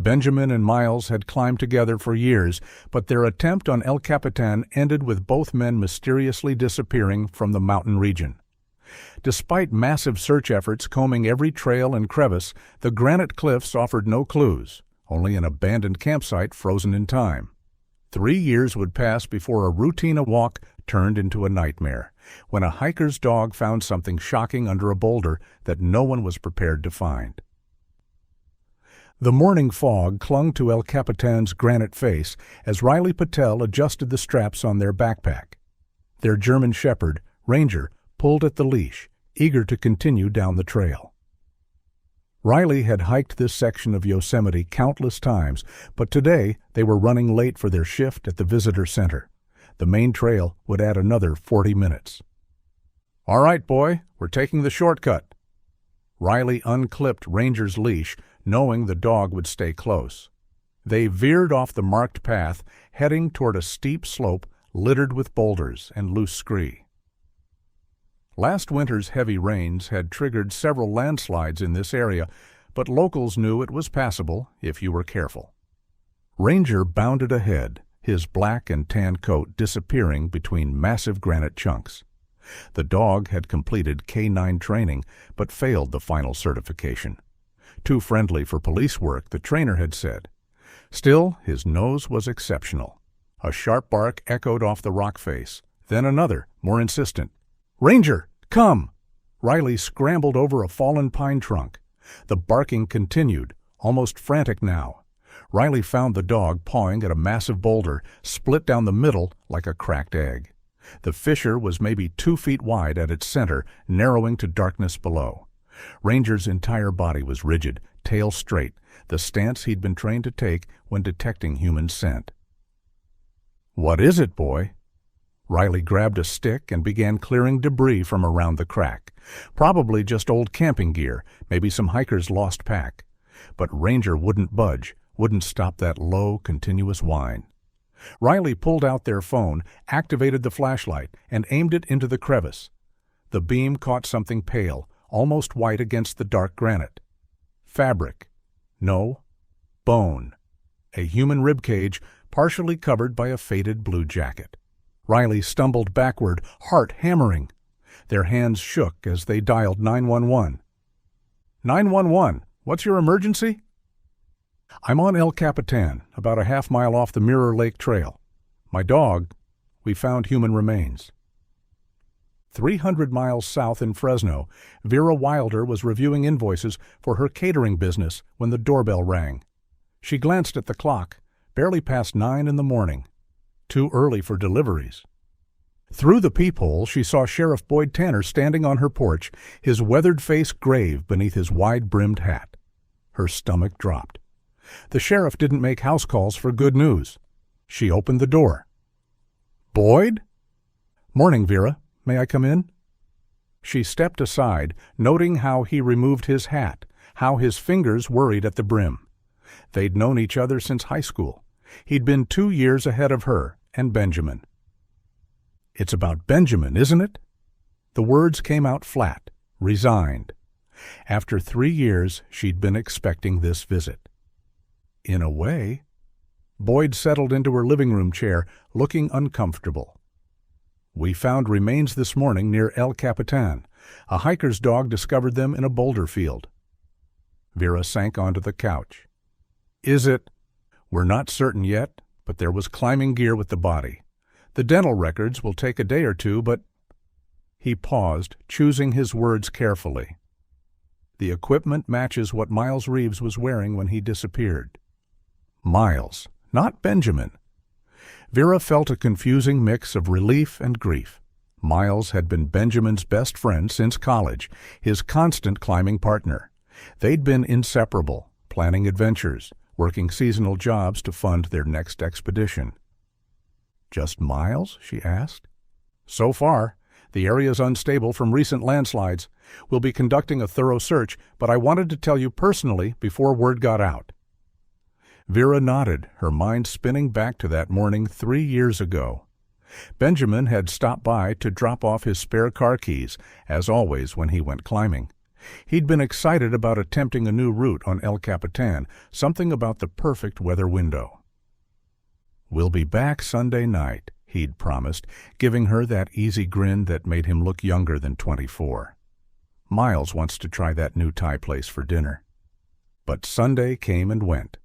Benjamin and Miles had climbed together for years, but their attempt on El Capitan ended with both men mysteriously disappearing from the mountain region. Despite massive search efforts combing every trail and crevice, the granite cliffs offered no clues, only an abandoned campsite frozen in time. 3 years would pass before a routine walk turned into a nightmare, when a hiker's dog found something shocking under a boulder that no one was prepared to find. The morning fog clung to El Capitan's granite face as Riley Patel adjusted the straps on their backpack. Their German shepherd, Ranger, pulled at the leash, eager to continue down the trail. Riley had hiked this section of Yosemite countless times, but today they were running late for their shift at the visitor center. The main trail would add another 40 minutes. "All right, boy, we're taking the shortcut." Riley unclipped Ranger's leash, knowing the dog would stay close. They veered off the marked path, heading toward a steep slope littered with boulders and loose scree. Last winter's heavy rains had triggered several landslides in this area, but locals knew it was passable if you were careful. Ranger bounded ahead, his black and tan coat disappearing between massive granite chunks. The dog had completed K9 training, but failed the final certification. Too friendly for police work, the trainer had said. Still, his nose was exceptional. A sharp bark echoed off the rock face, then another, more insistent. "Ranger, come!" Riley scrambled over a fallen pine trunk. The barking continued, almost frantic now. Riley found the dog pawing at a massive boulder, split down the middle like a cracked egg. The fissure was maybe 2 feet wide at its center, narrowing to darkness below. Ranger's entire body was rigid, tail straight, the stance he'd been trained to take when detecting human scent. "What is it, boy?" Riley grabbed a stick and began clearing debris from around the crack. Probably just old camping gear, maybe some hiker's lost pack. But Ranger wouldn't budge, wouldn't stop that low, continuous whine. Riley pulled out their phone, activated the flashlight, and aimed it into the crevice. The beam caught something pale, almost white against the dark granite. Fabric. No. Bone. A human ribcage, partially covered by a faded blue jacket. Riley stumbled backward, heart hammering. Their hands shook as they dialed 911. "911, what's your emergency?" "I'm on El Capitan, about a half-mile off the Mirror Lake Trail. My dog, we found human remains." 300 miles south in Fresno, Vera Wilder was reviewing invoices for her catering business when the doorbell rang. She glanced at the clock, barely past 9 in the morning. Too early for deliveries. Through the peephole, she saw Sheriff Boyd Tanner standing on her porch, his weathered face grave beneath his wide-brimmed hat. Her stomach dropped. The sheriff didn't make house calls for good news. She opened the door. "Boyd?" "Morning, Vera. May I come in?" She stepped aside, noting how he removed his hat, how his fingers worried at the brim. They'd known each other since high school. He'd been 2 years ahead of her and Benjamin. "It's about Benjamin, isn't it?" The words came out flat, resigned. After 3 years, she'd been expecting this visit. In a way. Boyd settled into her living room chair, looking uncomfortable. "We found remains this morning near El Capitan. A hiker's dog discovered them in a boulder field." Vera sank onto the couch. "Is it?" "We're not certain yet, but there was climbing gear with the body. The dental records will take a day or two, but—" He paused, choosing his words carefully. "The equipment matches what Miles Reeves was wearing when he disappeared." Miles, not Benjamin. Vera felt a confusing mix of relief and grief. Miles had been Benjamin's best friend since college, his constant climbing partner. They'd been inseparable, planning adventures, working seasonal jobs to fund their next expedition. "Just Miles?" she asked. "So far. The area's unstable from recent landslides. We'll be conducting a thorough search, but I wanted to tell you personally before word got out." Vera nodded, her mind spinning back to that morning 3 years ago. Benjamin had stopped by to drop off his spare car keys, as always when he went climbing. He'd been excited about attempting a new route on El Capitan, something about the perfect weather window. "We'll be back Sunday night," he'd promised, giving her that easy grin that made him look younger than 24. Miles wants to try that new Thai place for dinner. But Sunday came and went.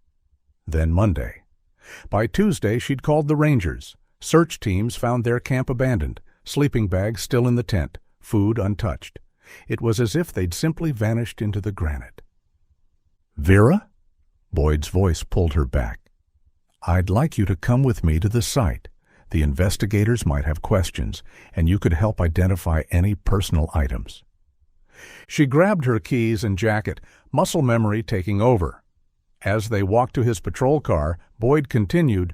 Then Monday. By Tuesday, she'd called the Rangers. Search teams found their camp abandoned, sleeping bags still in the tent, food untouched. It was as if they'd simply vanished into the granite. "Vera?" Boyd's voice pulled her back. "I'd like you to come with me to the site. The investigators might have questions, and you could help identify any personal items." She grabbed her keys and jacket, muscle memory taking over. As they walked to his patrol car, Boyd continued,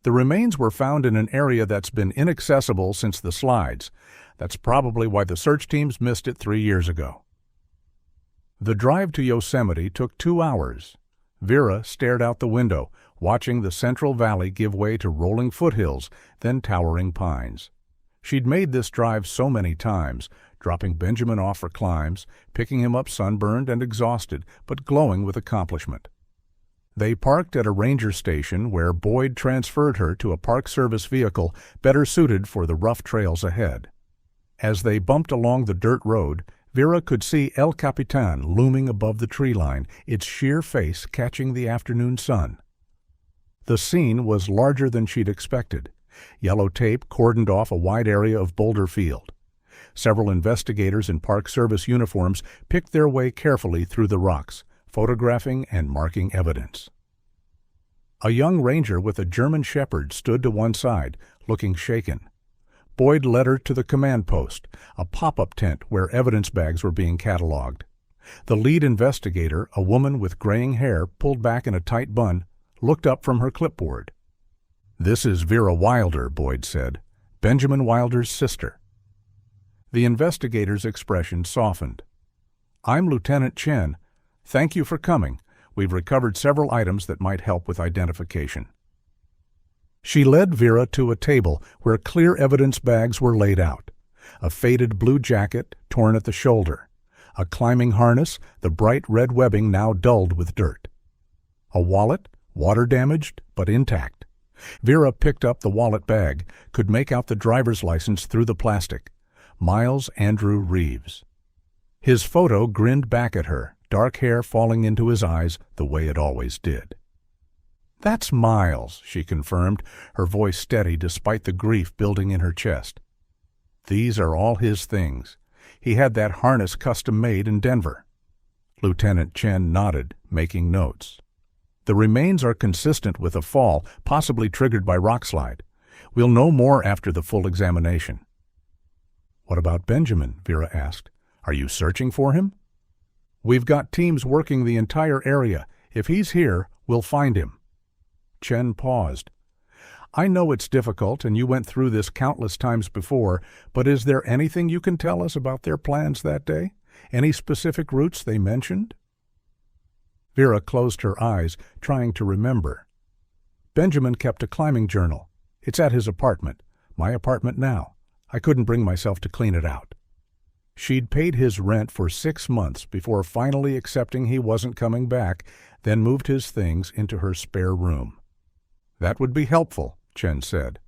"The remains were found in an area that's been inaccessible since the slides. That's probably why the search teams missed it 3 years ago." The drive to Yosemite took 2 hours. Vera stared out the window, watching the Central Valley give way to rolling foothills, then towering pines. She'd made this drive so many times, dropping Benjamin off for climbs, picking him up sunburned and exhausted, but glowing with accomplishment. They parked at a ranger station where Boyd transferred her to a Park Service vehicle better suited for the rough trails ahead. As they bumped along the dirt road, Vera could see El Capitan looming above the tree line, its sheer face catching the afternoon sun. The scene was larger than she'd expected. Yellow tape cordoned off a wide area of boulder field. Several investigators in Park Service uniforms picked their way carefully through the rocks, photographing and marking evidence. A young ranger with a German shepherd stood to one side, looking shaken. Boyd led her to the command post, a pop-up tent where evidence bags were being cataloged. The lead investigator, a woman with graying hair pulled back in a tight bun, looked up from her clipboard. "This is Vera Wilder," Boyd said, "Benjamin Wilder's sister." The investigator's expression softened. "I'm Lieutenant Chen. Thank you for coming. We've recovered several items that might help with identification." She led Vera to a table where clear evidence bags were laid out. A faded blue jacket torn at the shoulder. A climbing harness, the bright red webbing now dulled with dirt. A wallet, water-damaged but intact. Vera picked up the wallet bag, could make out the driver's license through the plastic. Miles Andrew Reeves. His photo grinned back at her, dark hair falling into his eyes the way it always did. "That's Miles," she confirmed, her voice steady despite the grief building in her chest. "These are all his things. He had that harness custom-made in Denver." Lieutenant Chen nodded, making notes. "The remains are consistent with a fall, possibly triggered by rockslide. We'll know more after the full examination." "What about Benjamin?" Vera asked. "Are you searching for him?" "We've got teams working the entire area. If he's here, we'll find him." Chen paused. "I know it's difficult, and you went through this countless times before, but is there anything you can tell us about their plans that day? Any specific routes they mentioned?" Vera closed her eyes, trying to remember. "Benjamin kept a climbing journal. It's at his apartment. My apartment now. I couldn't bring myself to clean it out." She'd paid his rent for 6 months before finally accepting he wasn't coming back, then moved his things into her spare room. "That would be helpful," Chen said.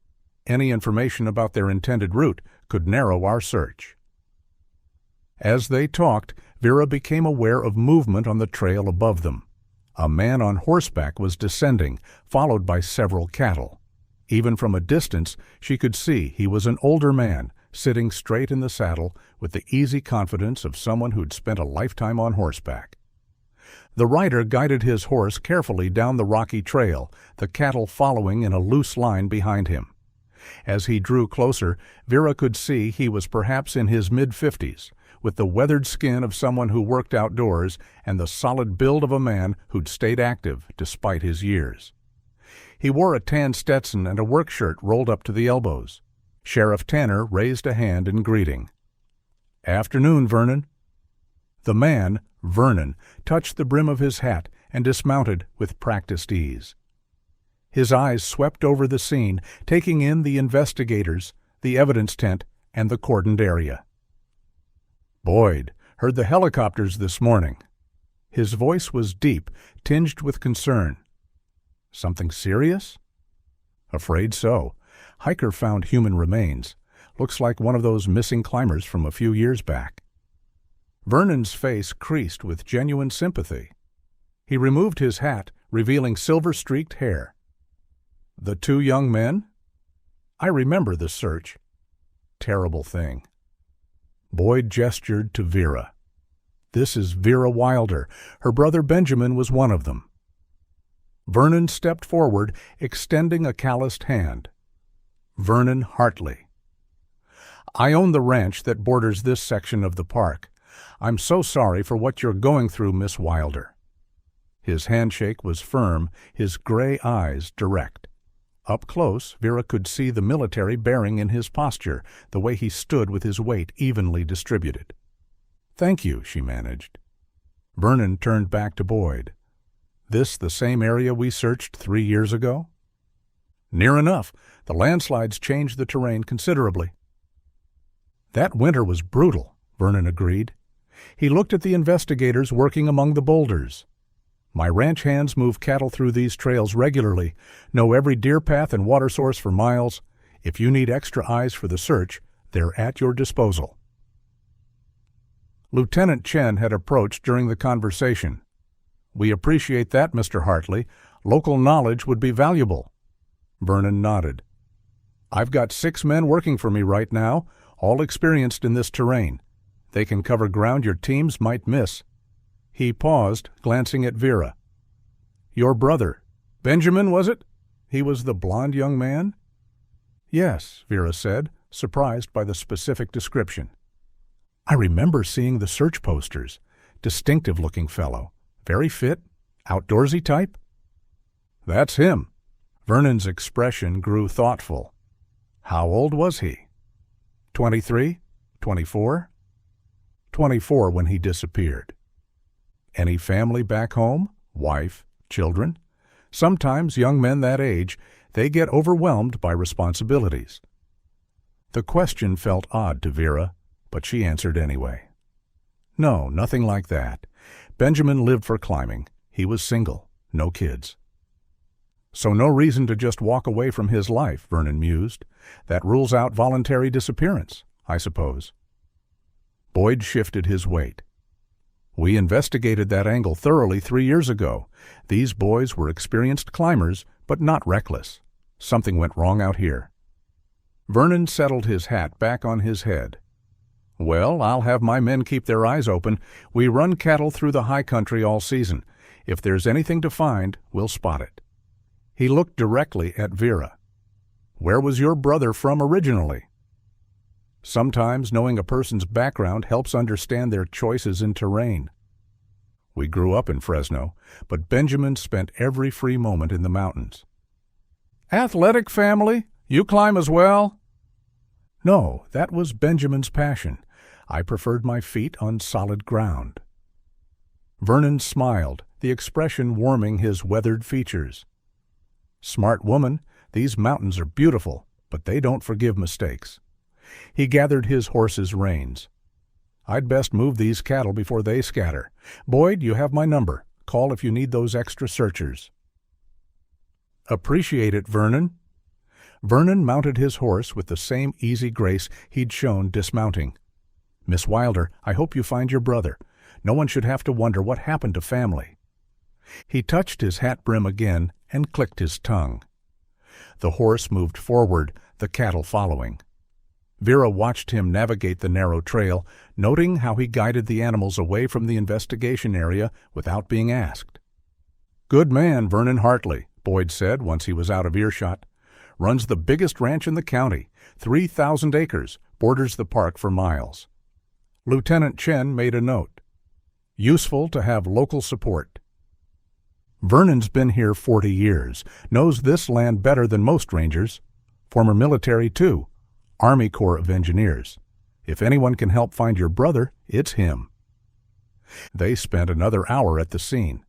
"Any information about their intended route could narrow our search." As they talked, Vera became aware of movement on the trail above them. A man on horseback was descending, followed by several cattle. Even from a distance, she could see he was an older man, sitting straight in the saddle with the easy confidence of someone who'd spent a lifetime on horseback. The rider guided his horse carefully down the rocky trail, the cattle following in a loose line behind him. As he drew closer, Vera could see he was perhaps in his mid-50s, with the weathered skin of someone who worked outdoors and the solid build of a man who'd stayed active despite his years. He wore a tan Stetson and a work shirt rolled up to the elbows. Sheriff Tanner raised a hand in greeting. "Afternoon, Vernon." The man, Vernon, touched the brim of his hat and dismounted with practiced ease. His eyes swept over the scene, taking in the investigators, the evidence tent, and the cordoned area. "Boyd," Heard the helicopters this morning. His voice was deep, tinged with concern. Something serious? Afraid so. Hiker found human remains. Looks like one of those missing climbers from a few years back. Vernon's face creased with genuine sympathy. He removed his hat, revealing silver-streaked hair. The two young men? I remember the search. Terrible thing. Boyd gestured to Vera. This is Vera Wilder. Her brother Benjamin was one of them. Vernon stepped forward, extending a calloused hand. Vernon Hartley. I own the ranch that borders this section of the park. I'm so sorry for what you're going through, Miss Wilder. His handshake was firm, his gray eyes direct. Up close, Vera could see the military bearing in his posture, the way he stood with his weight evenly distributed. Thank you, she managed. Vernon turned back to Boyd. This the same area we searched 3 years ago? Near enough. The landslides changed the terrain considerably. That winter was brutal, Vernon agreed. He looked at the investigators working among the boulders. My ranch hands move cattle through these trails regularly, know every deer path and water source for miles. If you need extra eyes for the search, they're at your disposal. Lieutenant Chen had approached during the conversation. We appreciate that, Mr. Hartley. Local knowledge would be valuable. Vernon nodded. I've got 6 men working for me right now, all experienced in this terrain. They can cover ground your teams might miss. He paused, glancing at Vera. Your brother, Benjamin, was it? He was the blond young man? Yes, Vera said, surprised by the specific description. I remember seeing the search posters. Distinctive-looking fellow. Very fit, outdoorsy type? That's him. Vernon's expression grew thoughtful. How old was he? 23? 24? 24 when he disappeared. Any family back home? Wife, children? Sometimes young men that age, they get overwhelmed by responsibilities. The question felt odd to Vera, but she answered anyway. No, nothing like that. Benjamin lived for climbing. He was single, no kids. So no reason to just walk away from his life, Vernon mused. That rules out voluntary disappearance, I suppose. Boyd shifted his weight. We investigated that angle thoroughly 3 years ago. These boys were experienced climbers, but not reckless. Something went wrong out here. Vernon settled his hat back on his head. Well, I'll have my men keep their eyes open. We run cattle through the high country all season. If there's anything to find, we'll spot it. He looked directly at Vera. Where was your brother from originally? Sometimes knowing a person's background helps understand their choices in terrain. We grew up in Fresno, but Benjamin spent every free moment in the mountains. Athletic family? You climb as well? No, that was Benjamin's passion. I preferred my feet on solid ground. Vernon smiled, the expression warming his weathered features. Smart woman, these mountains are beautiful, but they don't forgive mistakes. He gathered his horse's reins. I'd best move these cattle before they scatter. Boyd, you have my number. Call if you need those extra searchers. Appreciate it, Vernon. Vernon mounted his horse with the same easy grace he'd shown dismounting. Miss Wilder, I hope you find your brother. No one should have to wonder what happened to family. He touched his hat brim again and clicked his tongue. The horse moved forward, the cattle following. Vera watched him navigate the narrow trail, noting how he guided the animals away from the investigation area without being asked. Good man, Vernon Hartley, Boyd said once he was out of earshot. Runs the biggest ranch in the county, 3,000 acres, borders the park for miles. Lieutenant Chen made a note. Useful to have local support. Vernon's been here 40 years, knows this land better than most rangers. Former military, too. Army Corps of Engineers. If anyone can help find your brother, it's him. They spent another hour at the scene.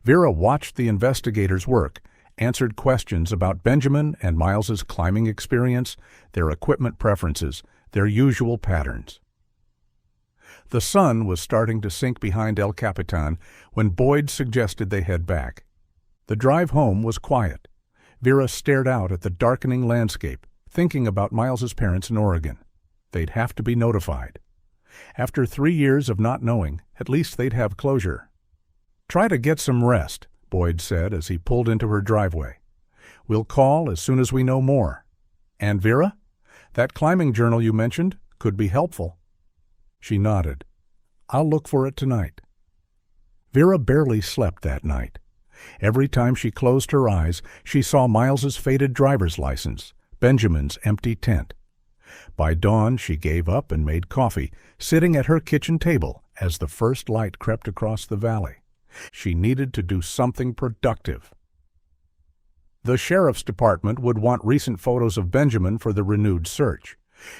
Vera watched the investigators work, answered questions about Benjamin and Miles's climbing experience, their equipment preferences, their usual patterns. The sun was starting to sink behind El Capitan when Boyd suggested they head back. The drive home was quiet. Vera stared out at the darkening landscape, thinking about Miles's parents in Oregon. They'd have to be notified. After 3 years of not knowing, at least they'd have closure. "Try to get some rest," Boyd said as he pulled into her driveway. "We'll call as soon as we know more. And Vera, that climbing journal you mentioned could be helpful." She nodded. "I'll look for it tonight." Vera barely slept that night. Every time she closed her eyes, she saw Miles's faded driver's license, Benjamin's empty tent. By dawn, she gave up and made coffee, sitting at her kitchen table as the first light crept across the valley. She needed to do something productive. The sheriff's department would want recent photos of Benjamin for the renewed search.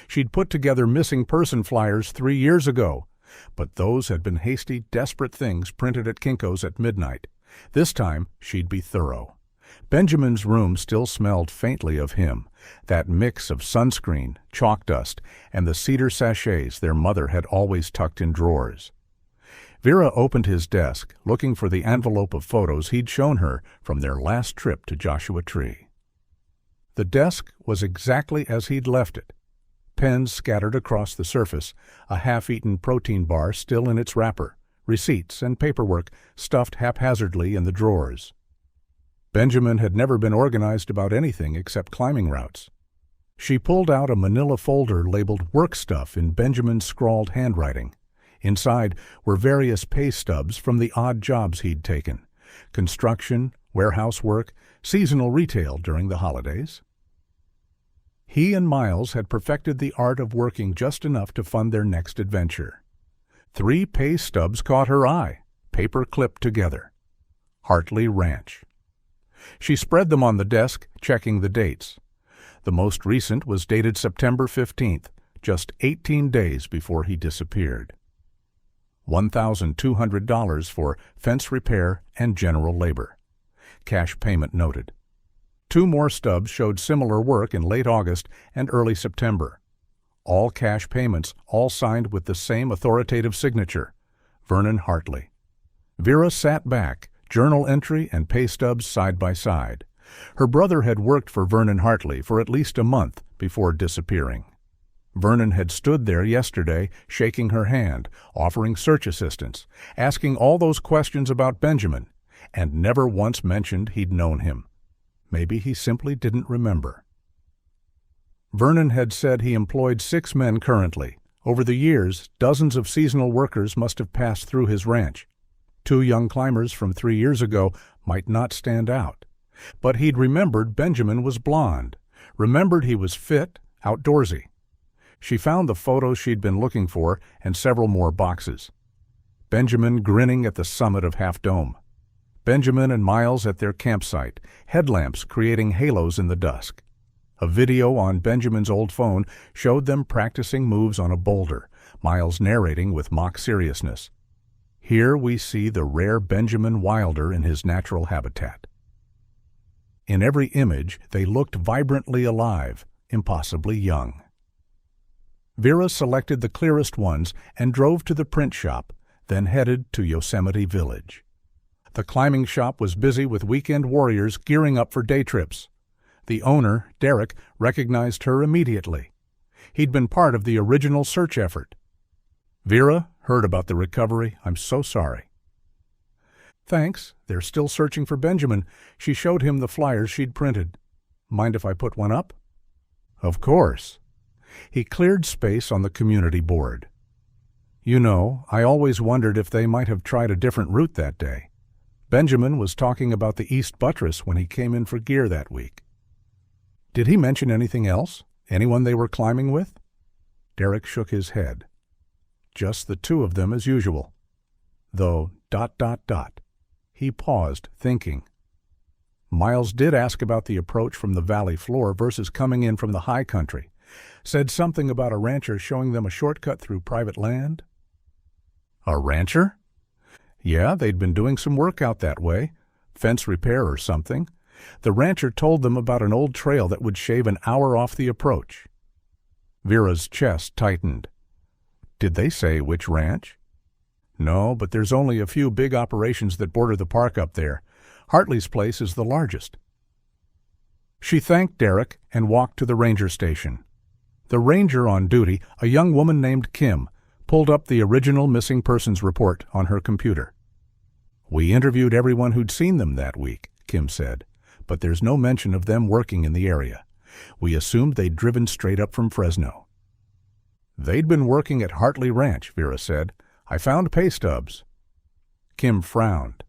She'd put together missing person flyers 3 years ago, but those had been hasty, desperate things printed at Kinko's at midnight. This time, she'd be thorough. Benjamin's room still smelled faintly of him, that mix of sunscreen, chalk dust, and the cedar sachets their mother had always tucked in drawers. Vera opened his desk, looking for the envelope of photos he'd shown her from their last trip to Joshua Tree. The desk was exactly as he'd left it. Pens scattered across the surface, a half-eaten protein bar still in its wrapper, receipts and paperwork stuffed haphazardly in the drawers. Benjamin had never been organized about anything except climbing routes. She pulled out a manila folder labeled work stuff in Benjamin's scrawled handwriting. Inside were various pay stubs from the odd jobs he'd taken: construction, warehouse work, seasonal retail during the holidays. He and Miles had perfected the art of working just enough to fund their next adventure. 3 pay stubs caught her eye, paper clipped together. Hartley Ranch. She spread them on the desk, checking the dates. The most recent was dated September 15th, just 18 days before he disappeared. $1,200 for fence repair and general labor. Cash payment noted. 2 more stubs showed similar work in late August and early September. All cash payments, all signed with the same authoritative signature, Vernon Hartley. Vera sat back, journal entry and pay stubs side by side. Her brother had worked for Vernon Hartley for at least a month before disappearing. Vernon had stood there yesterday, shaking her hand, offering search assistance, asking all those questions about Benjamin, and never once mentioned he'd known him. Maybe he simply didn't remember. Vernon had said he employed 6 men currently. Over the years, dozens of seasonal workers must have passed through his ranch. 2 young climbers from 3 years ago might not stand out. But he'd remembered Benjamin was blond, remembered he was fit, outdoorsy. She found the photos she'd been looking for and several more boxes. Benjamin grinning at the summit of Half Dome. Benjamin and Miles at their campsite, headlamps creating halos in the dusk. A video on Benjamin's old phone showed them practicing moves on a boulder, Miles narrating with mock seriousness. Here we see the rare Benjamin Wilder in his natural habitat. In every image, they looked vibrantly alive, impossibly young. Vera selected the clearest ones and drove to the print shop, then headed to Yosemite Village. The climbing shop was busy with weekend warriors gearing up for day trips. The owner, Derek, recognized her immediately. He'd been part of the original search effort. "Vera, heard about the recovery. I'm so sorry." "Thanks. They're still searching for Benjamin." She showed him the flyers she'd printed. "Mind if I put one up?" "Of course." He cleared space on the community board. "You know, I always wondered if they might have tried a different route that day. Benjamin was talking about the East Buttress when he came in for gear that week." "Did he mention anything else? Anyone they were climbing with?" Derek shook his head. "Just the 2 of them as usual. Though, ... He paused, thinking. Miles did ask about the approach from the valley floor versus coming in from the high country. Said something about a rancher showing them a shortcut through private land. "A rancher?" "Yeah, they'd been doing some work out that way. Fence repair or something. The rancher told them about an old trail that would shave an hour off the approach." Vera's chest tightened. Did they say which ranch? No, but there's only a few big operations that border the park up there. Hartley's place is the largest. She thanked Derek and walked to the ranger station. The ranger on duty, a young woman named Kim, pulled up the original missing persons report on her computer. "We interviewed everyone who'd seen them that week," Kim said, "but there's no mention of them working in the area. We assumed they'd driven straight up from Fresno." "They'd been working at Hartley Ranch," Vera said. "I found pay stubs." Kim frowned.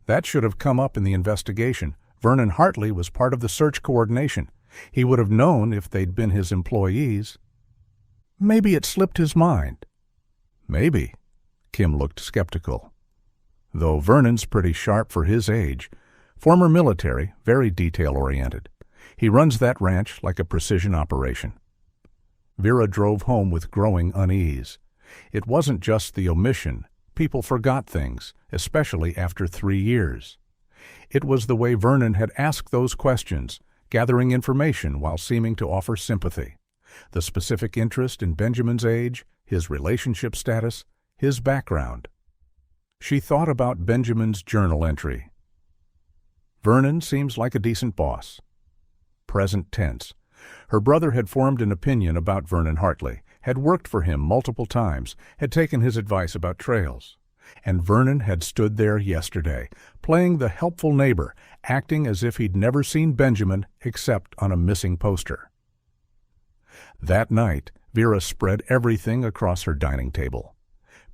That should have come up in the investigation. Vernon Hartley was part of the search coordination. He would have known if they'd been his employees. Maybe it slipped his mind. Maybe. Kim looked skeptical. Though Vernon's pretty sharp for his age. Former military, very detail-oriented. He runs that ranch like a precision operation. Vera drove home with growing unease. It wasn't just the omission. People forgot things, especially after 3 years. It was the way Vernon had asked those questions, gathering information while seeming to offer sympathy. The specific interest in Benjamin's age, his relationship status, his background. She thought about Benjamin's journal entry. Vernon seems like a decent boss. Present tense. Her brother had formed an opinion about Vernon Hartley, had worked for him multiple times, had taken his advice about trails. And Vernon had stood there yesterday, playing the helpful neighbor, acting as if he'd never seen Benjamin except on a missing poster. That night, Vera spread everything across her dining table.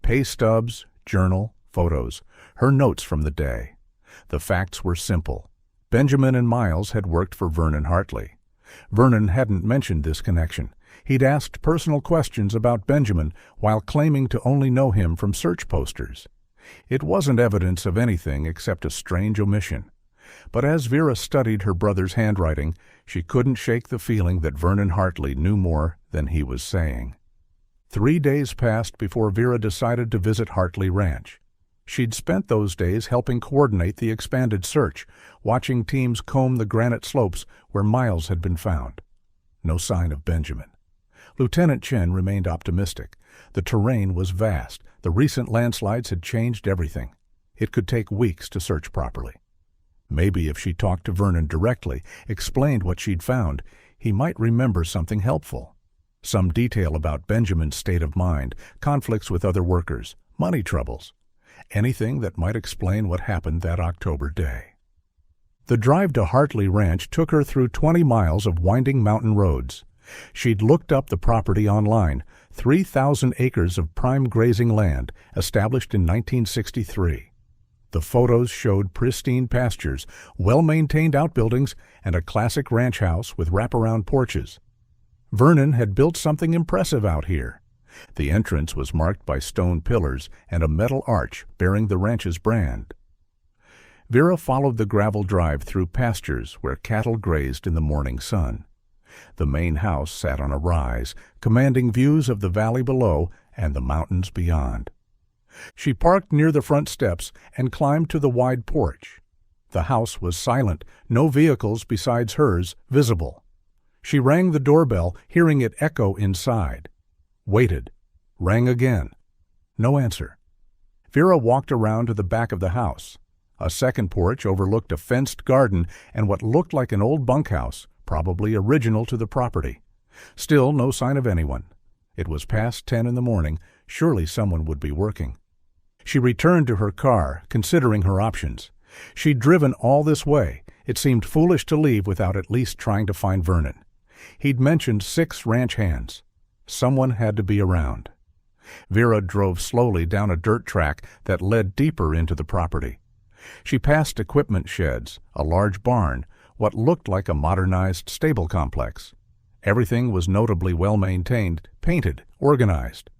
Pay stubs, journal, photos, her notes from the day. The facts were simple. Benjamin and Miles had worked for Vernon Hartley. Vernon hadn't mentioned this connection. He'd asked personal questions about Benjamin while claiming to only know him from search posters. It wasn't evidence of anything except a strange omission. But as Vera studied her brother's handwriting, she couldn't shake the feeling that Vernon Hartley knew more than he was saying. 3 days passed before Vera decided to visit Hartley Ranch. She'd spent those days helping coordinate the expanded search, watching teams comb the granite slopes where Miles had been found. No sign of Benjamin. Lieutenant Chen remained optimistic. The terrain was vast. The recent landslides had changed everything. It could take weeks to search properly. Maybe if she talked to Vernon directly, explained what she'd found, he might remember something helpful. Some detail about Benjamin's state of mind, conflicts with other workers, money troubles. Anything that might explain what happened that October day. The drive to Hartley Ranch took her through 20 miles of winding mountain roads. She'd looked up the property online, 3,000 acres of prime grazing land, established in 1963. The photos showed pristine pastures, well-maintained outbuildings, and a classic ranch house with wraparound porches. Vernon had built something impressive out here. The entrance was marked by stone pillars and a metal arch bearing the ranch's brand. Vera followed the gravel drive through pastures where cattle grazed in the morning sun. The main house sat on a rise, commanding views of the valley below and the mountains beyond. She parked near the front steps and climbed to the wide porch. The house was silent, no vehicles besides hers visible. She rang the doorbell, hearing it echo inside. Waited. Rang again. No answer. Vera walked around to the back of the house. A second porch overlooked a fenced garden and what looked like an old bunkhouse, probably original to the property. Still no sign of anyone. It was past 10 in the morning. Surely someone would be working. She returned to her car, considering her options. She'd driven all this way. It seemed foolish to leave without at least trying to find Vernon. He'd mentioned 6 ranch hands. Someone had to be around. Vera drove slowly down a dirt track that led deeper into the property. She passed equipment sheds, a large barn, what looked like a modernized stable complex. Everything was notably well-maintained, painted, organized.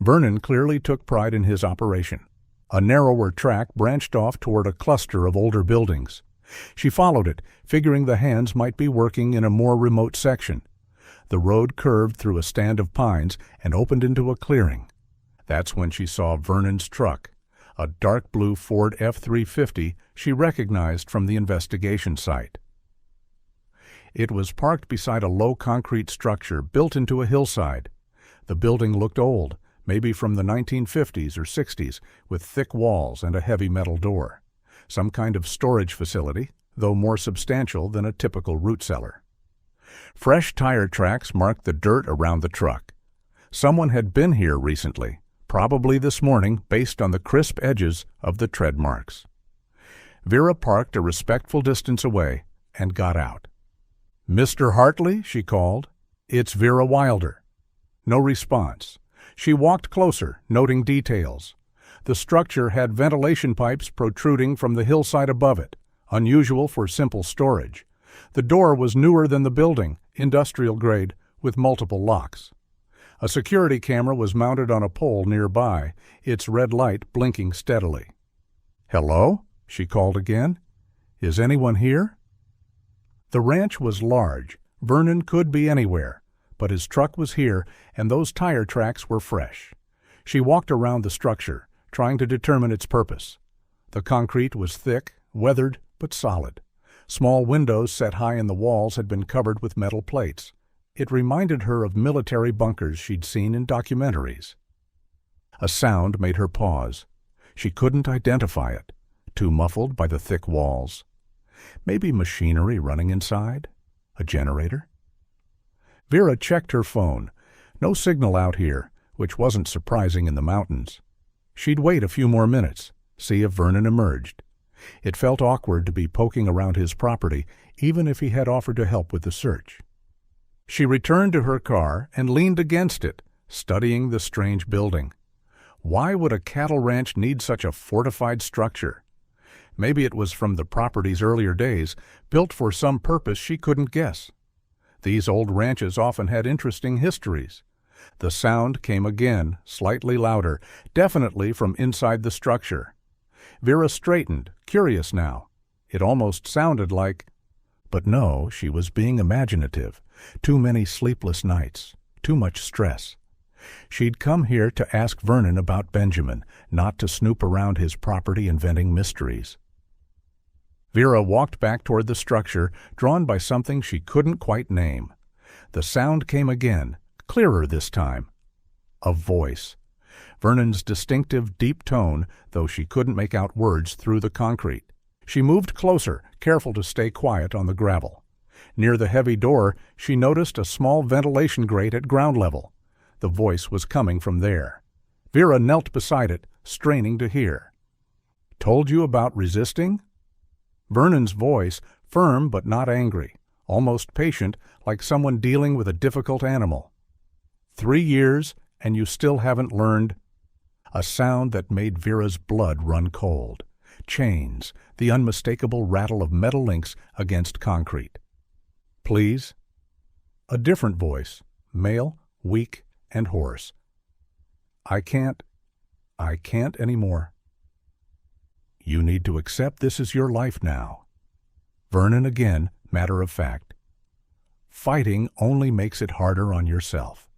Vernon clearly took pride in his operation. A narrower track branched off toward a cluster of older buildings. She followed it, figuring the hands might be working in a more remote section. The road curved through a stand of pines and opened into a clearing. That's when she saw Vernon's truck, a dark blue Ford F-350 she recognized from the investigation site. It was parked beside a low concrete structure built into a hillside. The building looked old, maybe from the 1950s or 60s, with thick walls and a heavy metal door. Some kind of storage facility, though more substantial than a typical root cellar. Fresh tire tracks marked the dirt around the truck. Someone had been here recently, probably this morning, based on the crisp edges of the tread marks. Vera parked a respectful distance away and got out. "Mr. Hartley?" she called. "It's Vera Wilder." No response. She walked closer, noting details. The structure had ventilation pipes protruding from the hillside above it, unusual for simple storage. The door was newer than the building, industrial grade, with multiple locks. A security camera was mounted on a pole nearby, its red light blinking steadily. "Hello?" she called again. "Is anyone here?" The ranch was large. Vernon could be anywhere, but his truck was here, and those tire tracks were fresh. She walked around the structure, trying to determine its purpose. The concrete was thick, weathered, but solid. Small windows set high in the walls had been covered with metal plates. It reminded her of military bunkers she'd seen in documentaries. A sound made her pause. She couldn't identify it, too muffled by the thick walls. Maybe machinery running inside? A generator? Vera checked her phone. No signal out here, which wasn't surprising in the mountains. She'd wait a few more minutes, see if Vernon emerged. It felt awkward to be poking around his property, even if he had offered to help with the search. She returned to her car and leaned against it, studying the strange building. Why would a cattle ranch need such a fortified structure? Maybe it was from the property's earlier days, built for some purpose she couldn't guess. These old ranches often had interesting histories. The sound came again, slightly louder, definitely from inside the structure. Vera straightened, curious now. It almost sounded like... But no, she was being imaginative. Too many sleepless nights, too much stress. She'd come here to ask Vernon about Benjamin, not to snoop around his property inventing mysteries. Vera walked back toward the structure, drawn by something she couldn't quite name. The sound came again, clearer this time. A voice. Vernon's distinctive, deep tone, though she couldn't make out words through the concrete. She moved closer, careful to stay quiet on the gravel. Near the heavy door, she noticed a small ventilation grate at ground level. The voice was coming from there. Vera knelt beside it, straining to hear. "Told you about resisting?" Vernon's voice, firm but not angry, almost patient, like someone dealing with a difficult animal. 3 years, and you still haven't learned? A sound that made Vera's blood run cold. Chains, the unmistakable rattle of metal links against concrete. "Please?" A different voice, male, weak, and hoarse. I can't anymore." "You need to accept this is your life now." Vernon again, matter of fact. "Fighting only makes it harder on yourself."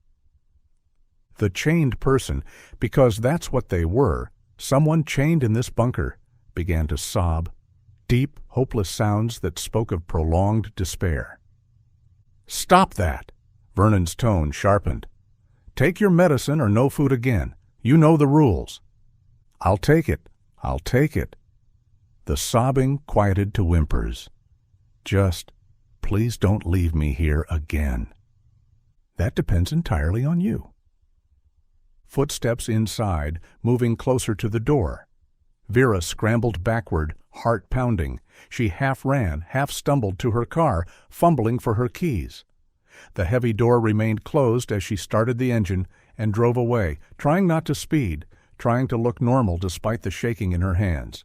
The chained person, because that's what they were, someone chained in this bunker, began to sob, deep, hopeless sounds that spoke of prolonged despair. "Stop that!" Vernon's tone sharpened. "Take your medicine or no food again. You know the rules." "I'll take it. I'll take it." The sobbing quieted to whimpers. "Just, please don't leave me here again." "That depends entirely on you." Footsteps inside, moving closer to the door. Vera scrambled backward, heart pounding. She half ran, half stumbled to her car, fumbling for her keys. The heavy door remained closed as she started the engine and drove away, trying not to speed, trying to look normal despite the shaking in her hands.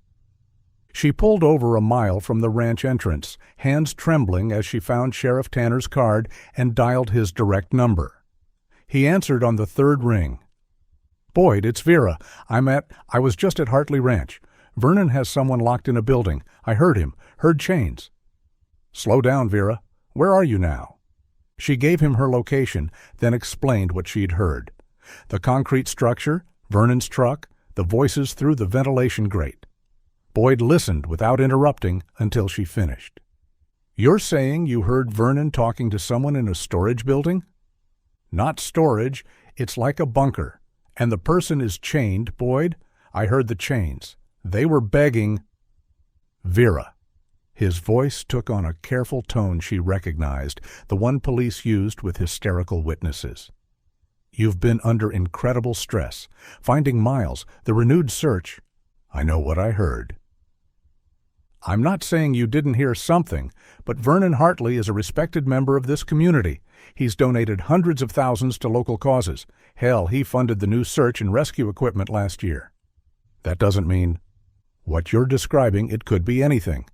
She pulled over a mile from the ranch entrance, hands trembling as she found Sheriff Tanner's card and dialed his direct number. He answered on the third ring. "Boyd, it's Vera. I was just at Hartley Ranch. Vernon has someone locked in a building. I heard him. Heard chains." "Slow down, Vera. Where are you now?" She gave him her location, then explained what she'd heard. The concrete structure, Vernon's truck, the voices through the ventilation grate. Boyd listened without interrupting until she finished. "You're saying you heard Vernon talking to someone in a storage building?" "Not storage. It's like a bunker. And the person is chained, Boyd? I heard the chains. They were begging. Vera. His voice took on a careful tone she recognized, the one police used with hysterical witnesses. You've been under incredible stress. Finding Miles, the renewed search. I know what I heard. I'm not saying you didn't hear something, but Vernon Hartley is a respected member of this community. He's donated hundreds of thousands to local causes. Hell, he funded the new search and rescue equipment last year. That doesn't mean... What you're describing, it could be anything.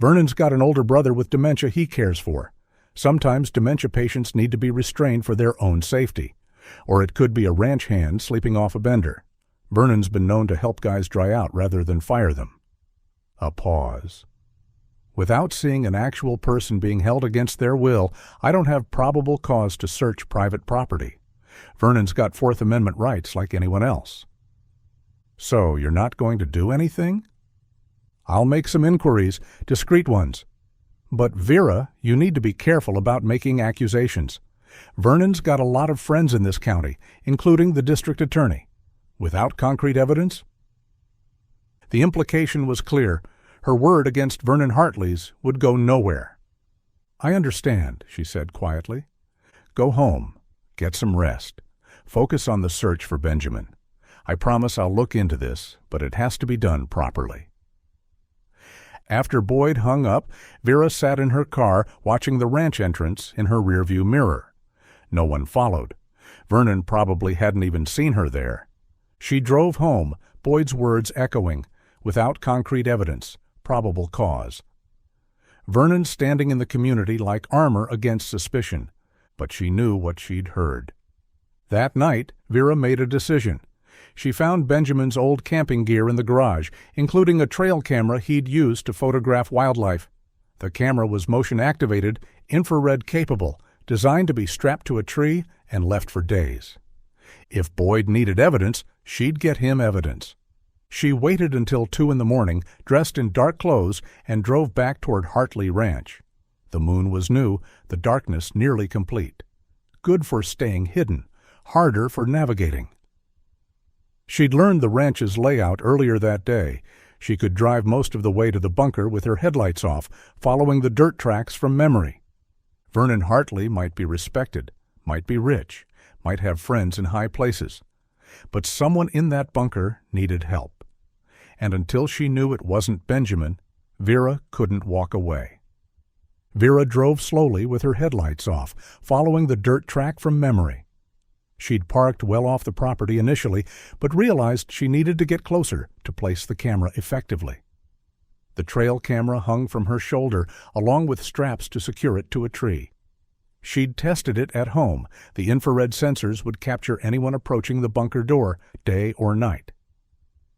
Vernon's got an older brother with dementia he cares for. Sometimes dementia patients need to be restrained for their own safety. Or it could be a ranch hand sleeping off a bender. Vernon's been known to help guys dry out rather than fire them. A pause. Without seeing an actual person being held against their will, I don't have probable cause to search private property. Vernon's got Fourth Amendment rights like anyone else. So, you're not going to do anything? I'll make some inquiries, discreet ones. But Vera, you need to be careful about making accusations. Vernon's got a lot of friends in this county, including the district attorney. Without concrete evidence? The implication was clear. Her word against Vernon Hartley's would go nowhere. I understand, she said quietly. Go home. Get some rest. Focus on the search for Benjamin. I promise I'll look into this, but it has to be done properly. After Boyd hung up, Vera sat in her car watching the ranch entrance in her rearview mirror. No one followed. Vernon probably hadn't even seen her there. She drove home, Boyd's words echoing, without concrete evidence, probable cause. Vernon standing in the community like armor against suspicion, but she knew what she'd heard. That night, Vera made a decision. She found Benjamin's old camping gear in the garage, including a trail camera he'd used to photograph wildlife. The camera was motion-activated, infrared-capable, designed to be strapped to a tree and left for days. If Boyd needed evidence, she'd get him evidence. She waited until 2 a.m, dressed in dark clothes, and drove back toward Hartley Ranch. The moon was new, the darkness nearly complete. Good for staying hidden, harder for navigating. She'd learned the ranch's layout earlier that day. She could drive most of the way to the bunker with her headlights off, following the dirt tracks from memory. Vernon Hartley might be respected, might be rich, might have friends in high places. But someone in that bunker needed help. And until she knew it wasn't Benjamin, Vera couldn't walk away. Vera drove slowly with her headlights off, following the dirt track from memory. She'd parked well off the property initially, but realized she needed to get closer to place the camera effectively. The trail camera hung from her shoulder, along with straps to secure it to a tree. She'd tested it at home. The infrared sensors would capture anyone approaching the bunker door, day or night.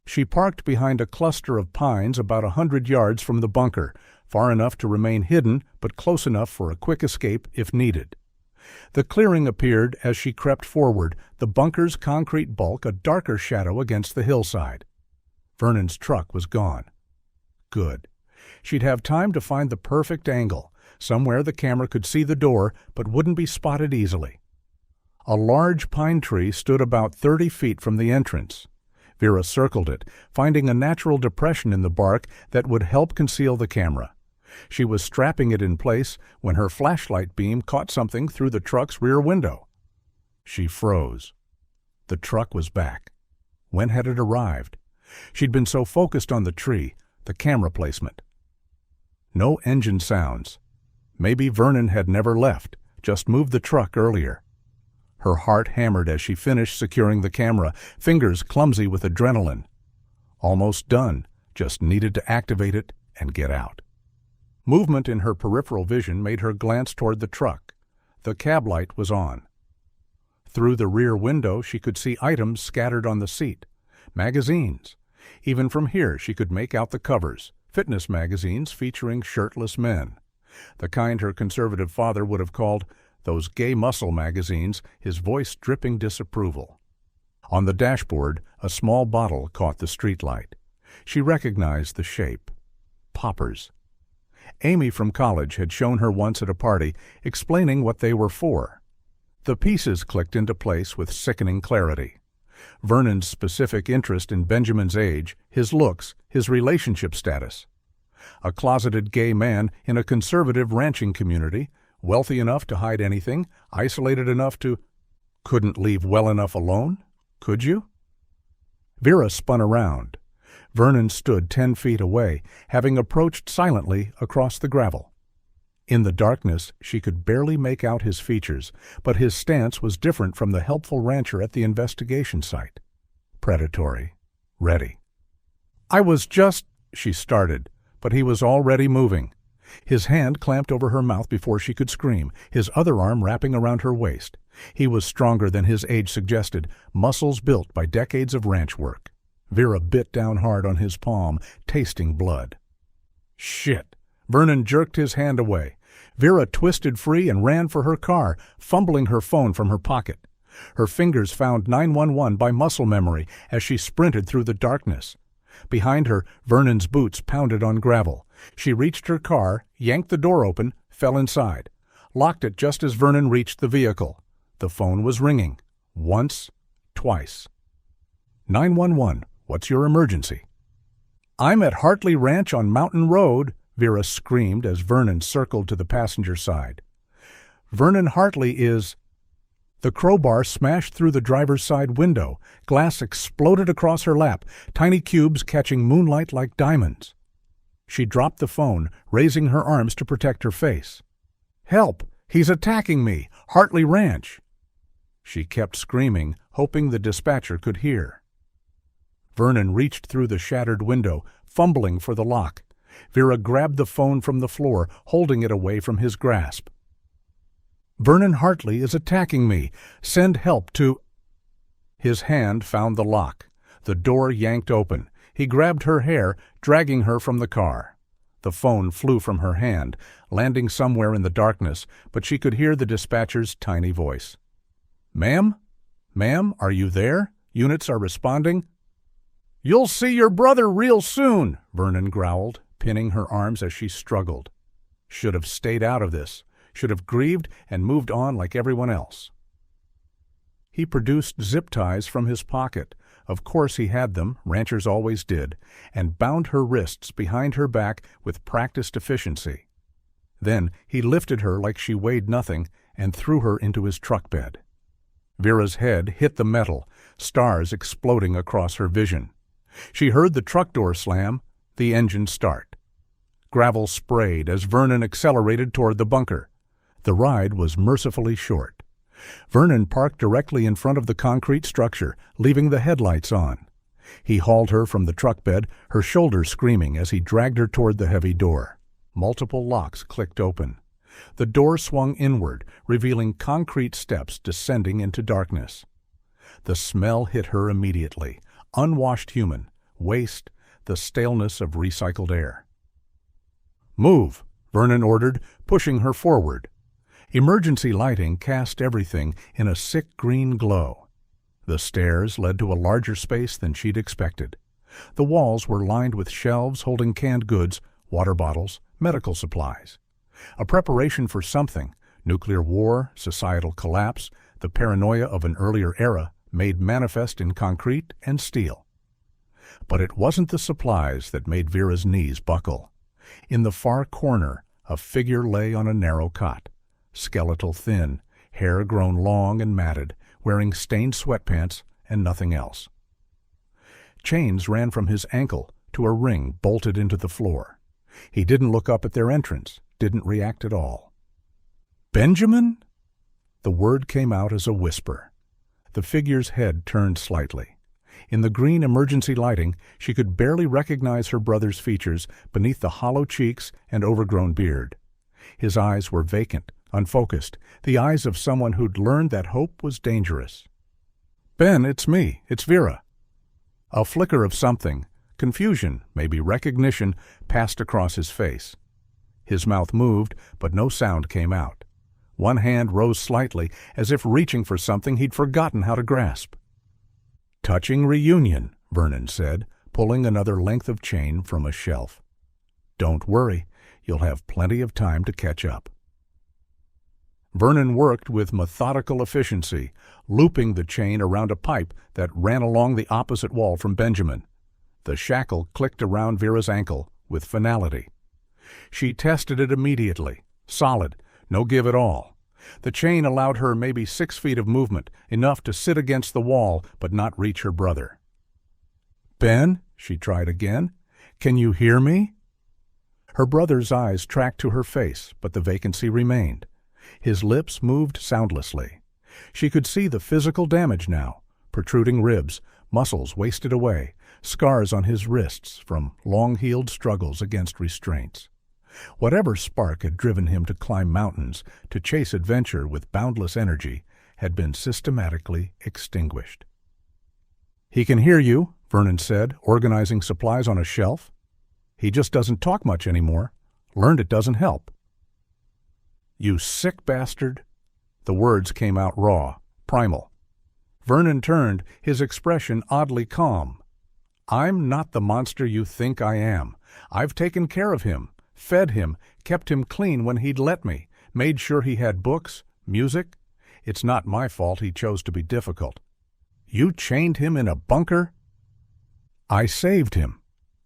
She parked behind a cluster of pines about 100 yards from the bunker, far enough to remain hidden, but close enough for a quick escape if needed. The clearing appeared as she crept forward, the bunker's concrete bulk a darker shadow against the hillside. Vernon's truck was gone. Good. She'd have time to find the perfect angle, somewhere the camera could see the door but wouldn't be spotted easily. A large pine tree stood about 30 feet from the entrance. Vera circled it, finding a natural depression in the bark that would help conceal the camera. She was strapping it in place when her flashlight beam caught something through the truck's rear window. She froze. The truck was back. When had it arrived? She'd been so focused on the tree, the camera placement. No engine sounds. Maybe Vernon had never left, just moved the truck earlier. Her heart hammered as she finished securing the camera, fingers clumsy with adrenaline. Almost done, just needed to activate it and get out. Movement in her peripheral vision made her glance toward the truck. The cab light was on. Through the rear window she could see items scattered on the seat. Magazines. Even from here she could make out the covers, fitness magazines featuring shirtless men. The kind her conservative father would have called those gay muscle magazines, his voice dripping disapproval. On the dashboard, a small bottle caught the streetlight. She recognized the shape. Poppers. Amy from college had shown her once at a party, explaining what they were for. The pieces clicked into place with sickening clarity. Vernon's specific interest in Benjamin's age, his looks, his relationship status. A closeted gay man in a conservative ranching community, wealthy enough to hide anything, isolated enough to... Couldn't leave well enough alone? Could you? Vera spun around. Vernon stood 10 feet away, having approached silently across the gravel. In the darkness, she could barely make out his features, but his stance was different from the helpful rancher at the investigation site. Predatory. Ready. "I was just..." she started, but he was already moving. His hand clamped over her mouth before she could scream, his other arm wrapping around her waist. He was stronger than his age suggested, muscles built by decades of ranch work. Vera bit down hard on his palm, tasting blood. Shit! Vernon jerked his hand away. Vera twisted free and ran for her car, fumbling her phone from her pocket. Her fingers found 911 by muscle memory as she sprinted through the darkness. Behind her, Vernon's boots pounded on gravel. She reached her car, yanked the door open, fell inside. Locked it just as Vernon reached the vehicle. The phone was ringing. Once, twice. 911, what's your emergency? "I'm at Hartley Ranch on Mountain Road," Vera screamed as Vernon circled to the passenger side. "Vernon Hartley is..." The crowbar smashed through the driver's side window. Glass exploded across her lap, tiny cubes catching moonlight like diamonds. She dropped the phone, raising her arms to protect her face. "Help! He's attacking me! Hartley Ranch!" She kept screaming, hoping the dispatcher could hear. Vernon reached through the shattered window, fumbling for the lock. Vera grabbed the phone from the floor, holding it away from his grasp. "Vernon Hartley is attacking me. Send help to..." His hand found the lock. The door yanked open. He grabbed her hair, dragging her from the car. The phone flew from her hand, landing somewhere in the darkness, but she could hear the dispatcher's tiny voice. "Ma'am? Ma'am, are you there? Units are responding." "You'll see your brother real soon," Vernon growled, pinning her arms as she struggled. Should have stayed out of this. Should have grieved and moved on like everyone else. He produced zip ties from his pocket. Of course he had them, ranchers always did, and bound her wrists behind her back with practiced efficiency. Then he lifted her like she weighed nothing and threw her into his truck bed. Vera's head hit the metal, stars exploding across her vision. She heard the truck door slam, the engine start. Gravel sprayed as Vernon accelerated toward the bunker. The ride was mercifully short. Vernon parked directly in front of the concrete structure, leaving the headlights on. He hauled her from the truck bed, her shoulders screaming as he dragged her toward the heavy door. Multiple locks clicked open. The door swung inward, revealing concrete steps descending into darkness. The smell hit her immediately. Unwashed human, waste, the staleness of recycled air. "Move," Vernon ordered, pushing her forward. Emergency lighting cast everything in a sick green glow. The stairs led to a larger space than she'd expected. The walls were lined with shelves holding canned goods, water bottles, medical supplies. A preparation for something, nuclear war, societal collapse, the paranoia of an earlier era, made manifest in concrete and steel. But it wasn't the supplies that made Vera's knees buckle. In the far corner, a figure lay on a narrow cot, skeletal thin, hair grown long and matted, wearing stained sweatpants and nothing else. Chains ran from his ankle to a ring bolted into the floor. He didn't look up at their entrance, didn't react at all. "Benjamin?" The word came out as a whisper. The figure's head turned slightly. In the green emergency lighting, she could barely recognize her brother's features beneath the hollow cheeks and overgrown beard. His eyes were vacant, unfocused, the eyes of someone who'd learned that hope was dangerous. "Ben, it's me. It's Vera." A flicker of something, confusion, maybe recognition, passed across his face. His mouth moved, but no sound came out. One hand rose slightly, as if reaching for something he'd forgotten how to grasp. "Touching reunion," Vernon said, pulling another length of chain from a shelf. "Don't worry, you'll have plenty of time to catch up." Vernon worked with methodical efficiency, looping the chain around a pipe that ran along the opposite wall from Benjamin. The shackle clicked around Vera's ankle with finality. She tested it immediately. Solid, no give at all. The chain allowed her maybe 6 feet of movement, enough to sit against the wall but not reach her brother. "Ben," she tried again, "can you hear me?" Her brother's eyes tracked to her face, but the vacancy remained. His lips moved soundlessly. She could see the physical damage now, protruding ribs, muscles wasted away, scars on his wrists from long-heeled struggles against restraints. Whatever spark had driven him to climb mountains, to chase adventure with boundless energy, had been systematically extinguished. "He can hear you," Vernon said, organizing supplies on a shelf. "He just doesn't talk much anymore. Learned it doesn't help." "You sick bastard." The words came out raw, primal. Vernon turned, his expression oddly calm. "I'm not the monster you think I am. I've taken care of him, fed him, kept him clean when he'd let me, made sure he had books, music. It's not my fault he chose to be difficult. You chained him in a bunker?" "I saved him."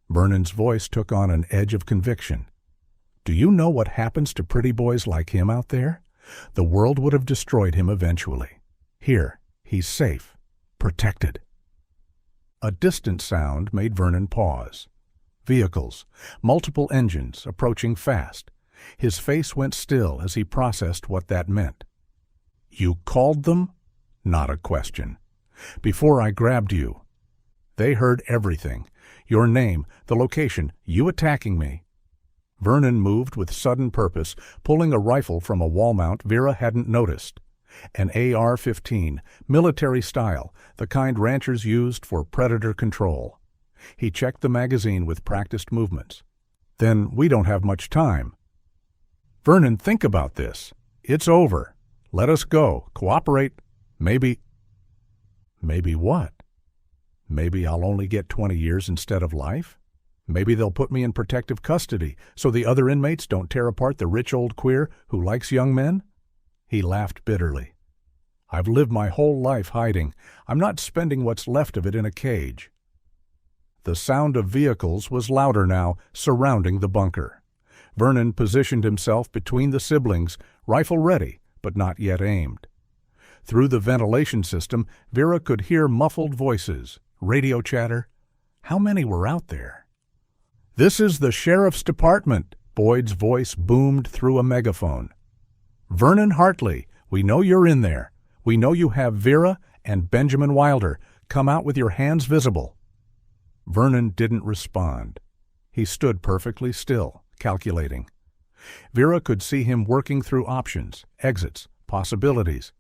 Vernon's voice took on an edge of conviction. "Do you know what happens to pretty boys like him out there? The world would have destroyed him eventually. Here, he's safe, protected." A distant sound made Vernon pause. Vehicles, multiple engines, approaching fast. His face went still as he processed what that meant. "You called them?" "Not a question. Before I grabbed you. They heard everything. Your name, the location, you attacking me." Vernon moved with sudden purpose, pulling a rifle from a wall mount Vera hadn't noticed. An AR-15, military style, the kind ranchers used for predator control. He checked the magazine with practiced movements. "Then we don't have much time." "Vernon, think about this. It's over. Let us go. Cooperate. Maybe—" "Maybe what? Maybe I'll only get 20 years instead of life? Maybe they'll put me in protective custody so the other inmates don't tear apart the rich old queer who likes young men?" He laughed bitterly. "I've lived my whole life hiding. I'm not spending what's left of it in a cage." The sound of vehicles was louder now, surrounding the bunker. Vernon positioned himself between the siblings, rifle ready, but not yet aimed. Through the ventilation system, Vera could hear muffled voices, radio chatter. How many were out there? "This is the sheriff's department," Boyd's voice boomed through a megaphone. "Vernon Hartley, we know you're in there. We know you have Vera and Benjamin Wilder. Come out with your hands visible." Vernon didn't respond. He stood perfectly still, calculating. Vera could see him working through options, exits, possibilities.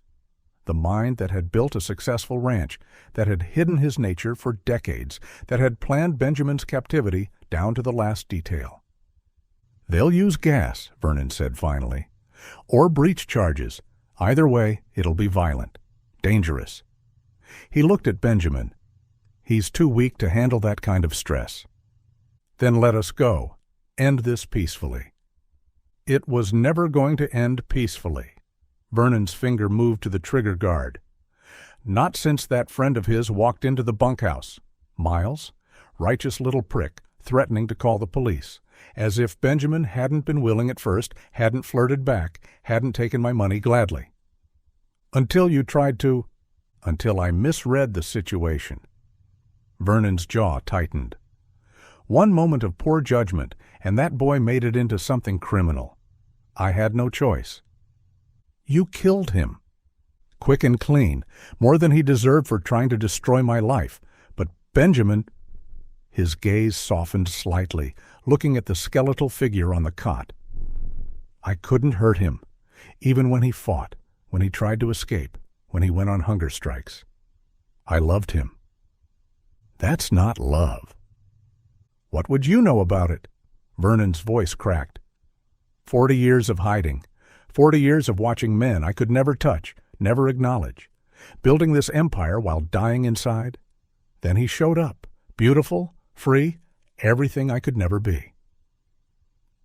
The mind that had built a successful ranch, that had hidden his nature for decades, that had planned Benjamin's captivity down to the last detail. "They'll use gas," Vernon said finally, "or breach charges. Either way, it'll be violent, dangerous." He looked at Benjamin. "He's too weak to handle that kind of stress." "Then let us go. End this peacefully." It was never going to end peacefully. Vernon's finger moved to the trigger guard. Not since that friend of his walked into the bunkhouse. Miles, righteous little prick, threatening to call the police, as if Benjamin hadn't been willing at first, hadn't flirted back, hadn't taken my money gladly. "Until you tried to—" "Until I misread the situation." Vernon's jaw tightened. One moment of poor judgment, and that boy made it into something criminal. I had no choice. "You killed him." Quick and clean, more than he deserved for trying to destroy my life. But Benjamin— His gaze softened slightly, looking at the skeletal figure on the cot. "I couldn't hurt him, even when he fought, when he tried to escape, when he went on hunger strikes. I loved him." "That's not love." "What would you know about it?" Vernon's voice cracked. 40 years of hiding. 40 years of watching men I could never touch, never acknowledge. Building this empire while dying inside. Then he showed up, beautiful, free, everything I could never be.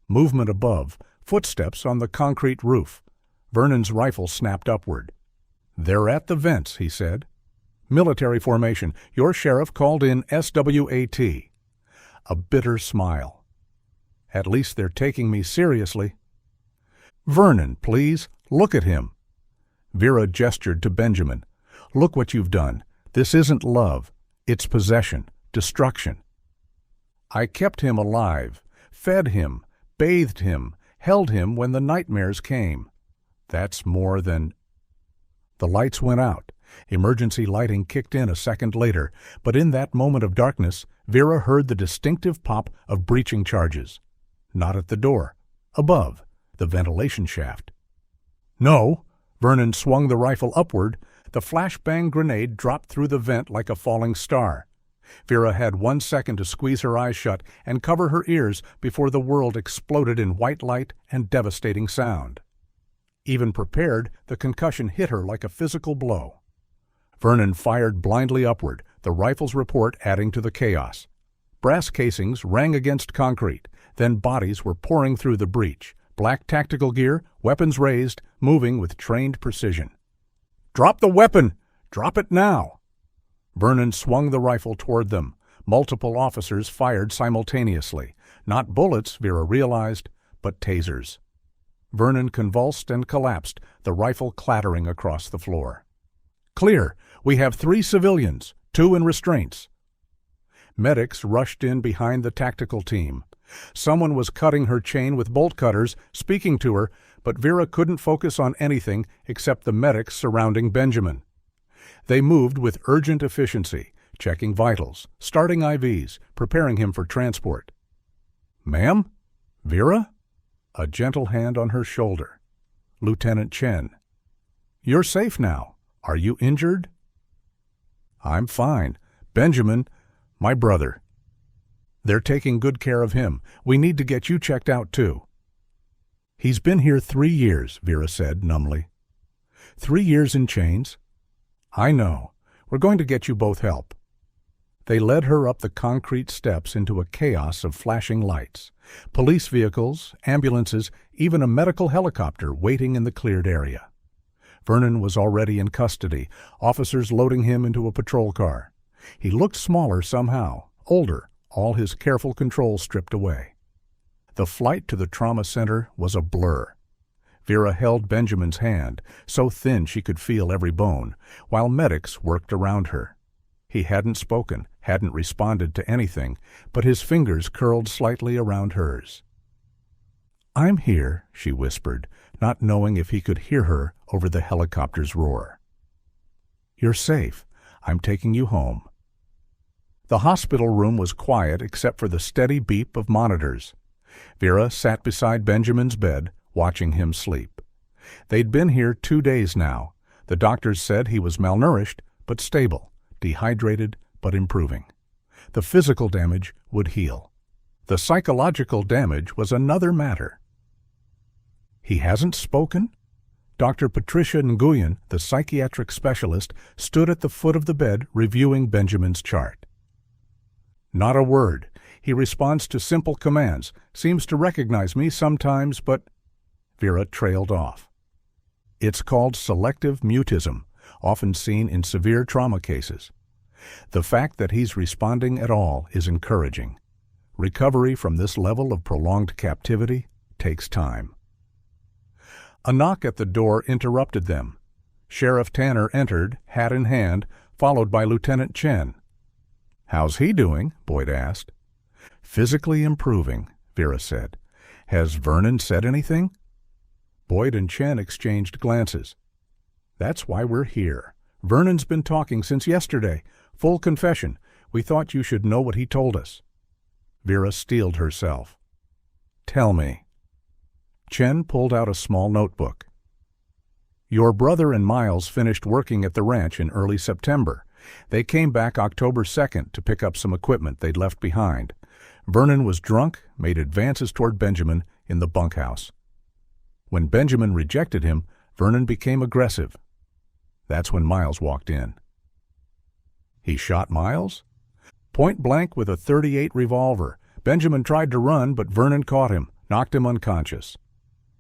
Movement above, footsteps on the concrete roof. Vernon's rifle snapped upward. "They're at the vents," he said. "Military formation. Your sheriff called in SWAT." A bitter smile. "At least they're taking me seriously." "Vernon, please, look at him." Vera gestured to Benjamin. "Look what you've done. This isn't love. It's possession, destruction." "I kept him alive, fed him, bathed him, held him when the nightmares came. That's more than—" The lights went out. Emergency lighting kicked in a second later, but in that moment of darkness, Vera heard the distinctive pop of breaching charges. Not at the door. Above, the ventilation shaft. "No!" Vernon swung the rifle upward. The flashbang grenade dropped through the vent like a falling star. Vera had 1 second to squeeze her eyes shut and cover her ears before the world exploded in white light and devastating sound. Even prepared, the concussion hit her like a physical blow. Vernon fired blindly upward, the rifle's report adding to the chaos. Brass casings rang against concrete, then bodies were pouring through the breach, black tactical gear, weapons raised, moving with trained precision. "Drop the weapon! Drop it now!" Vernon swung the rifle toward them. Multiple officers fired simultaneously. Not bullets, Vera realized, but tasers. Vernon convulsed and collapsed, the rifle clattering across the floor. "Clear! We have 3 civilians, 2 in restraints." Medics rushed in behind the tactical team. Someone was cutting her chain with bolt cutters, speaking to her, but Vera couldn't focus on anything except the medics surrounding Benjamin. They moved with urgent efficiency, checking vitals, starting IVs, preparing him for transport. "Ma'am? Vera?" A gentle hand on her shoulder. "Lieutenant Chen." "You're safe now. Are you injured?" "I'm fine. Benjamin, my brother. They're taking good care of him. We need to get you checked out, too." "He's been here 3 years, Vera said numbly. 3 years in chains?" "I know. We're going to get you both help." They led her up the concrete steps into a chaos of flashing lights. Police vehicles, ambulances, even a medical helicopter waiting in the cleared area. Vernon was already in custody, officers loading him into a patrol car. He looked smaller somehow, older, all his careful control stripped away. The flight to the trauma center was a blur. Vera held Benjamin's hand, so thin she could feel every bone, while medics worked around her. He hadn't spoken, hadn't responded to anything, but his fingers curled slightly around hers. "I'm here," she whispered, not knowing if he could hear her over the helicopter's roar. "You're safe. I'm taking you home." The hospital room was quiet except for the steady beep of monitors. Vera sat beside Benjamin's bed, watching him sleep. They'd been here 2 days now. The doctors said he was malnourished, but stable, dehydrated, but improving. The physical damage would heal. The psychological damage was another matter. "He hasn't spoken?" Dr. Patricia Nguyen, the psychiatric specialist, stood at the foot of the bed reviewing Benjamin's chart. "Not a word. He responds to simple commands, seems to recognize me sometimes, but—" Vera trailed off. "It's called selective mutism, often seen in severe trauma cases. The fact that he's responding at all is encouraging. Recovery from this level of prolonged captivity takes time." A knock at the door interrupted them. Sheriff Tanner entered, hat in hand, followed by Lieutenant Chen. "How's he doing?" Boyd asked. "Physically improving," Vera said. "Has Vernon said anything?" Boyd and Chen exchanged glances. "That's why we're here. Vernon's been talking since yesterday. Full confession. We thought you should know what he told us." Vera steeled herself. "Tell me." Chen pulled out a small notebook. "Your brother and Miles finished working at the ranch in early September. They came back October 2nd to pick up some equipment they'd left behind. Vernon was drunk, made advances toward Benjamin in the bunkhouse. When Benjamin rejected him, Vernon became aggressive. That's when Miles walked in." "He shot Miles?" "Point blank with a .38 revolver. Benjamin tried to run, but Vernon caught him, knocked him unconscious."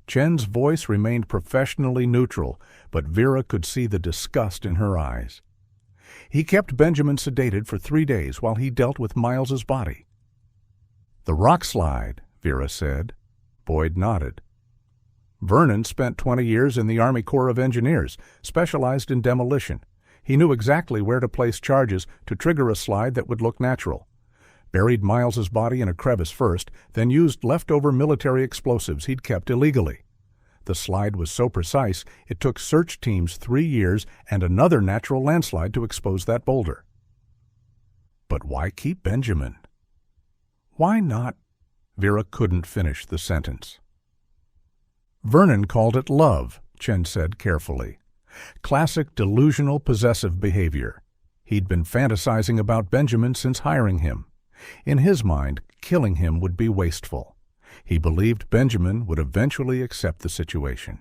Chen's voice remained professionally neutral, but Vera could see the disgust in her eyes. He kept Benjamin sedated for 3 days while he dealt with Miles's body. "The rock slide," Vera said. Boyd nodded. "Vernon spent 20 years in the Army Corps of Engineers, specialized in demolition. He knew exactly where to place charges to trigger a slide that would look natural. Buried Miles's body in a crevice first, then used leftover military explosives he'd kept illegally. The slide was so precise, it took search teams 3 years and another natural landslide to expose that boulder." "But why keep Benjamin?" "Why not?" Vera couldn't finish the sentence. "Vernon called it love," Chen said carefully. "Classic delusional possessive behavior. He'd been fantasizing about Benjamin since hiring him. In his mind, killing him would be wasteful. He believed Benjamin would eventually accept the situation."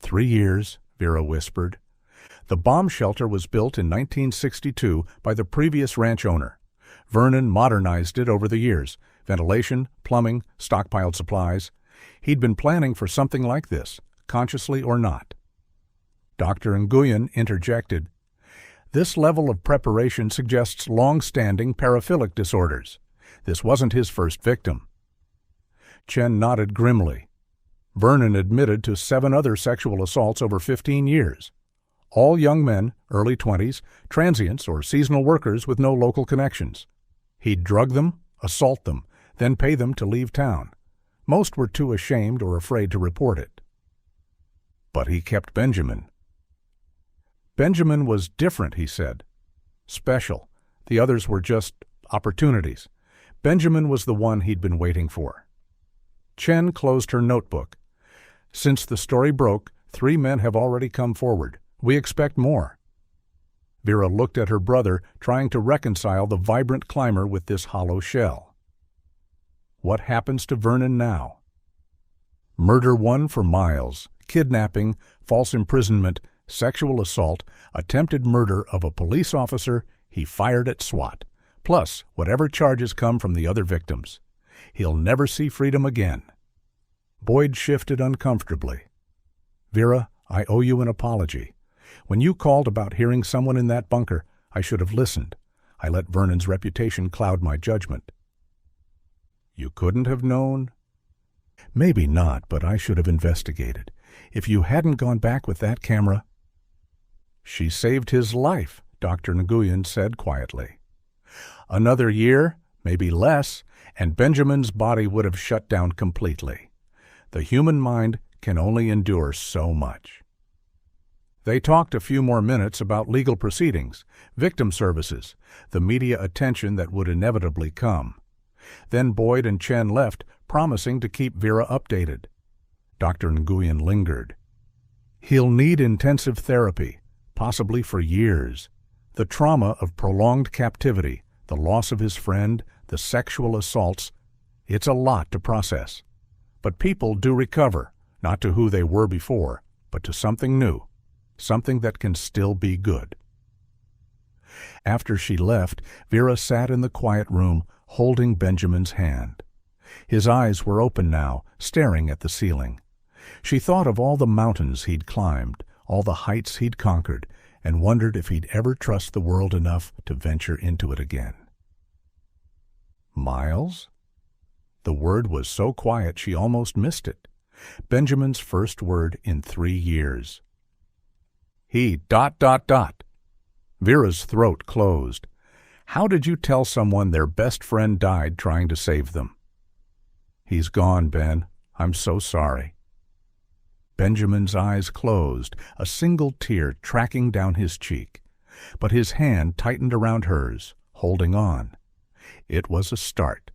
3 years, Vera whispered. "The bomb shelter was built in 1962 by the previous ranch owner. Vernon modernized it over the years. Ventilation, plumbing, stockpiled supplies. He'd been planning for something like this, consciously or not." Dr. Nguyen interjected. "This level of preparation suggests long-standing paraphilic disorders. This wasn't his first victim." Chen nodded grimly. "Vernon admitted to 7 other sexual assaults over 15 years. All young men, early 20s, transients or seasonal workers with no local connections. He'd drug them, assault them, then pay them to leave town. Most were too ashamed or afraid to report it." "But he kept Benjamin." "Benjamin was different," he said. "Special. The others were just opportunities. Benjamin was the one he'd been waiting for." Chen closed her notebook. "Since the story broke, 3 men have already come forward. We expect more." Vera looked at her brother, trying to reconcile the vibrant climber with this hollow shell. "What happens to Vernon now?" "Murder 1 for Miles, kidnapping, false imprisonment, sexual assault, attempted murder of a police officer he fired at SWAT, plus whatever charges come from the other victims. He'll never see freedom again." Boyd shifted uncomfortably. "Vera, I owe you an apology. When you called about hearing someone in that bunker, I should have listened. I let Vernon's reputation cloud my judgment." "You couldn't have known?" "Maybe not, but I should have investigated. If you hadn't gone back with that camera—" "She saved his life," Dr. Nguyen said quietly. "Another year, maybe less, and Benjamin's body would have shut down completely. The human mind can only endure so much." They talked a few more minutes about legal proceedings, victim services, the media attention that would inevitably come. Then Boyd and Chen left, promising to keep Vera updated. Dr. Nguyen lingered. "He'll need intensive therapy, possibly for years. The trauma of prolonged captivity, the loss of his friend, the sexual assaults, it's a lot to process. But people do recover, not to who they were before, but to something new, something that can still be good." After she left, Vera sat in the quiet room, holding Benjamin's hand. His eyes were open now, staring at the ceiling. She thought of all the mountains he'd climbed, all the heights he'd conquered, and wondered if he'd ever trust the world enough to venture into it again. Miles? The word was so quiet she almost missed it. Benjamin's first word in 3 years. He ... Vera's throat closed. "How did you tell someone their best friend died trying to save them?" "He's gone, Ben. I'm so sorry." Benjamin's eyes closed, a single tear tracking down his cheek. But his hand tightened around hers, holding on. It was a start.